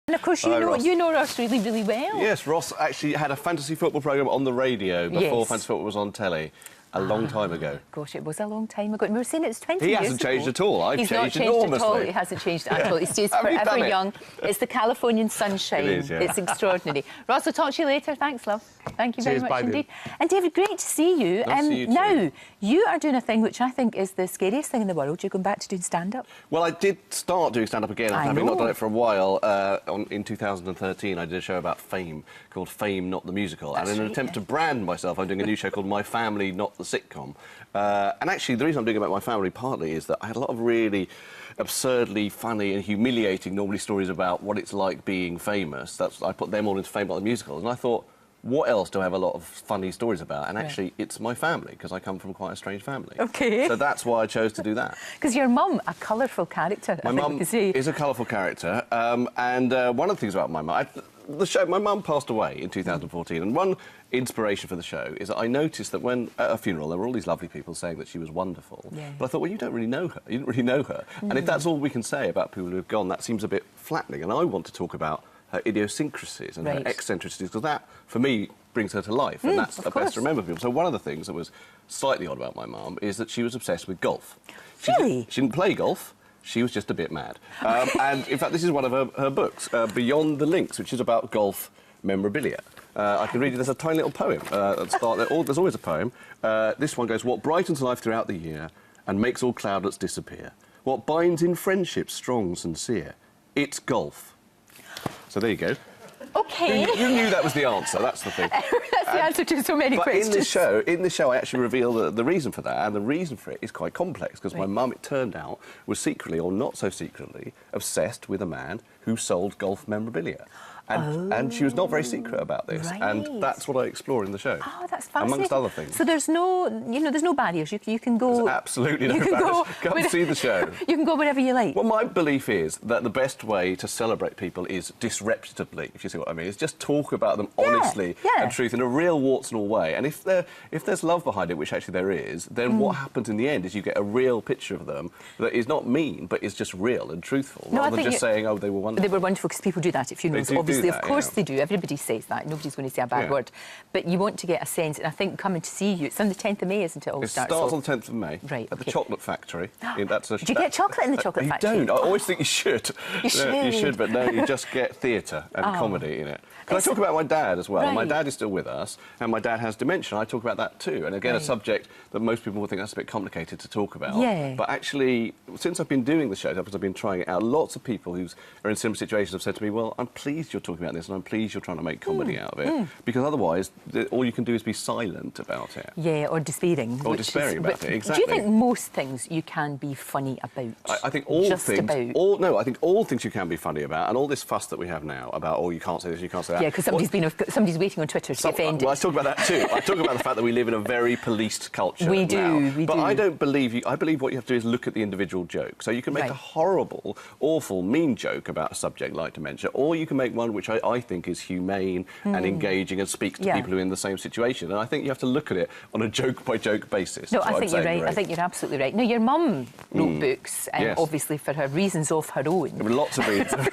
And of course, you know Ross really, really well. Yes, Ross actually had a fantasy football programme on the radio before fantasy football was on telly. A long time ago. Gosh, it was a long time ago. And we were saying it's 20 years ago. He hasn't changed at all. I've changed enormously. He's not changed at all. He hasn't changed at all. He stays forever young. It's the Californian sunshine. It is, yeah. It's extraordinary. Ross, I'll talk to you later. Thanks, love. Thank you very much indeed. And David, great to see you. Nice to see you too. Now, you are doing a thing which I think is the scariest thing in the world. You're going back to doing stand-up. Well, I did start doing stand-up again. Having not done it for a while. In 2013, I did a show about fame called Fame, Not the Musical. And in an attempt to brand myself, I'm doing a new show called My Family, Not the Sitcom. And actually, the reason I'm doing it about my family partly is that I had a lot of really absurdly funny and humiliating normally stories about what it's like being famous. I put them all into Fame, Not the Musical. And I thought, what else do I have a lot of funny stories about? And actually, it's my family, because I come from quite a strange family. OK. So that's why I chose to do that. Because your mum, a colourful character, My mum is a colourful character. And one of the things about my mum... my mum passed away in 2014, and one inspiration for the show is that I noticed that when, at a funeral, there were all these lovely people saying that she was wonderful. Yeah. But I thought, well, you don't really know her. You didn't really know her. And if that's all we can say about people who have gone, that seems a bit flattening. And I want to talk about her idiosyncrasies and her eccentricities, because that, for me, brings her to life, and that's the best to remember people. So one of the things that was slightly odd about my mum is that she was obsessed with golf. Really? She didn't play golf. She was just a bit mad. And, in fact, this is one of her books, Beyond the Links, which is about golf memorabilia. I can read you, there's a tiny little poem at the start. There's always a poem. This one goes, what brightens life throughout the year and makes all cloudlets disappear? What binds in friendship strong, sincere? It's golf. So there you go. OK. You knew that was the answer, that's the thing. That's the answer to so many questions. But in this show, I actually reveal the reason for that, and the reason for it is quite complex, because my mum, it turned out, was secretly, or not so secretly, obsessed with a man who sold golf memorabilia. And she was not very secret about this, and that's what I explore in the show. Oh, that's fascinating. Amongst other things. So there's no, there's no barriers. You can go... There's absolutely no barriers. Come see the show. You can go wherever you like. Well, my belief is that the best way to celebrate people is disreputably, if you see what I mean. Is just talk about them honestly and truth in a real warts and all way. And if there's love behind it, which actually there is, then what happens in the end is you get a real picture of them that is not mean, but is just real and truthful, rather than just saying, oh, they were wonderful. They were wonderful, because people do that at funerals. Obviously, of course they do. Everybody says that. Nobody's going to say a bad word. But you want to get a sense, and I think coming to see you, it's on the 10th of May, isn't it? It starts on the 10th of May. Right. At the Chocolate Factory. Do you get chocolate in the Chocolate Factory? You don't. I always think you should. You should. You should, but no, you just get theatre and comedy in it. Can I talk about my dad as well? Right. My dad is still with us, and my dad has dementia. I talk about that too. And again, a subject that most people would think that's a bit complicated to talk about. Yeah. But actually, since I've been doing the show, because I've been trying it out, lots of people who are in similar situations have said to me, well, I'm pleased you're talking about this, and I'm pleased you're trying to make comedy out of it. Because otherwise, all you can do is be silent about it. Yeah, or despairing. Or despairing about it, exactly. Do you think most things you can be funny about? I think all things... I think all things you can be funny about, and all this fuss that we have now about, oh, you can't say this, you can't say that. Yeah, because somebody's waiting on Twitter to get offended. Well, I talk about that too. I talk about the fact that we live in a very policed culture We do. I don't believe I believe what you have to do is look at the individual joke. So you can make a horrible, awful, mean joke about a subject like dementia, or you can make one which I think is humane and engaging and speaks to people who are in the same situation. And I think you have to look at it on a joke-by-joke basis. No, I think you're right. I think you're absolutely right. Now, your mum wrote books, obviously for her reasons of her own. There were lots of reasons.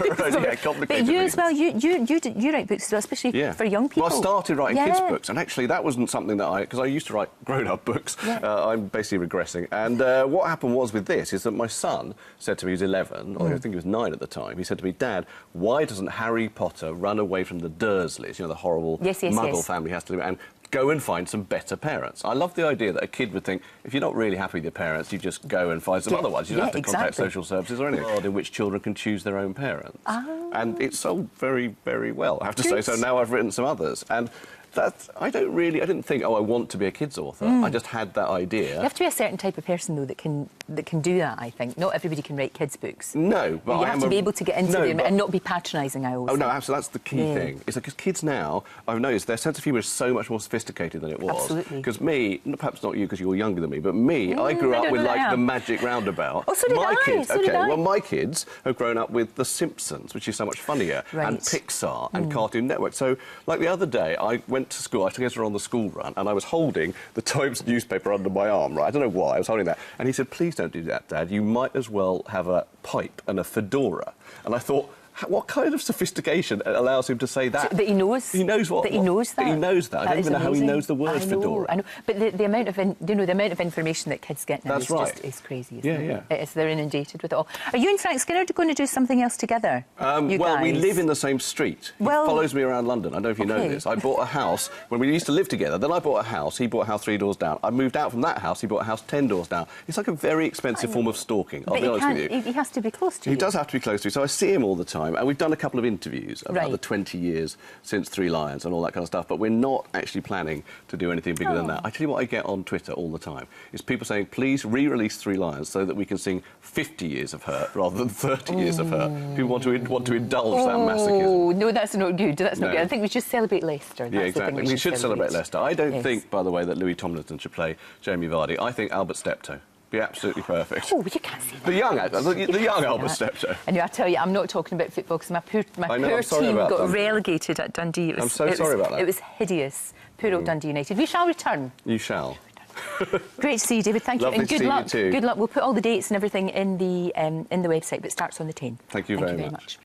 Complicated But you as well, you write books as well, especially for young people. Well, I started writing kids' books, and actually that wasn't something that because I used to write grown-up books. I'm basically regressing. And what happened was with this is that my son said to me, he was 11, or I think he was 9 at the time, he said to me, Dad, why doesn't Harry Potter run away from the Dursleys, the horrible Muggle family has to do, and go and find some better parents? I love the idea that a kid would think, if you're not really happy with your parents, you just go and find some other ones. You don't have to contact social services or anything. In which children can choose their own parents. And it's sold very, very well, I have to say. So now I've written some others. And I didn't think, oh, I want to be a kids author. I just had that idea. You have to be a certain type of person, though, that can do that, I think. Not everybody can write kids' books. No, but you have to be able to get into them and not be patronising, I always think. No, absolutely, that's the key thing. It's because kids now, I've noticed, their sense of humour is so much more sophisticated than it was. Absolutely. Because me, perhaps not you because you're younger than me, but me, I grew up with, the Magic Roundabout. Oh, so did I. Well, my kids have grown up with The Simpsons, which is so much funnier, and Pixar and Cartoon Network. So, like the other day, I went to school, I took Ezra on the school run, and I was holding the Times newspaper under my arm, right? I don't know why I was holding that. And he said, please don't do that, Dad. You might as well have a pipe and a fedora. And I thought, what kind of sophistication allows him to say that? So that he knows. He knows what. That he knows that. That he knows that. I don't even know how he knows the words for Dora. I know. But the amount of the amount of information that kids get now is crazy. Isn't it? Yeah. They're inundated with it all. Are you and Frank Skinner going to do something else together? Well, we live in the same street. He follows me around London. I don't know if you know this. I bought a house when we used to live together. Then I bought a house. He bought a house 3 doors down. I moved out from that house. He bought a house 10 doors down. It's like a very expensive form of stalking. I'll be honest with you. He has to be close to you. He does have to be close to you. So I see him all the time, and we've done a couple of interviews about the 20 years since Three Lions and all that kind of stuff. But we're not actually planning to do anything bigger than that. I tell you what I get on Twitter all the time is people saying, please re-release Three Lions so that we can sing 50 years of hurt rather than 30 years of hurt. People want to indulge that masochism. Oh, no, that's not good. That's not good. I think we should celebrate Leicester. Yeah, exactly. We should celebrate Leicester. I don't think, by the way, that Louis Tomlinson should play Jamie Vardy. I think Albert Steptoe. Be absolutely perfect. Oh, you can't say that. The young Albert Steptoe. And I tell you, I'm not talking about football because my poor team got relegated at Dundee. I'm so sorry about that. It was hideous. Poor old Dundee United. We shall return. You shall. Great to see you, David. Thank you. Lovely to see you too. Good luck. We'll put all the dates and everything in the website, but it starts on the 10th. Thank you very much.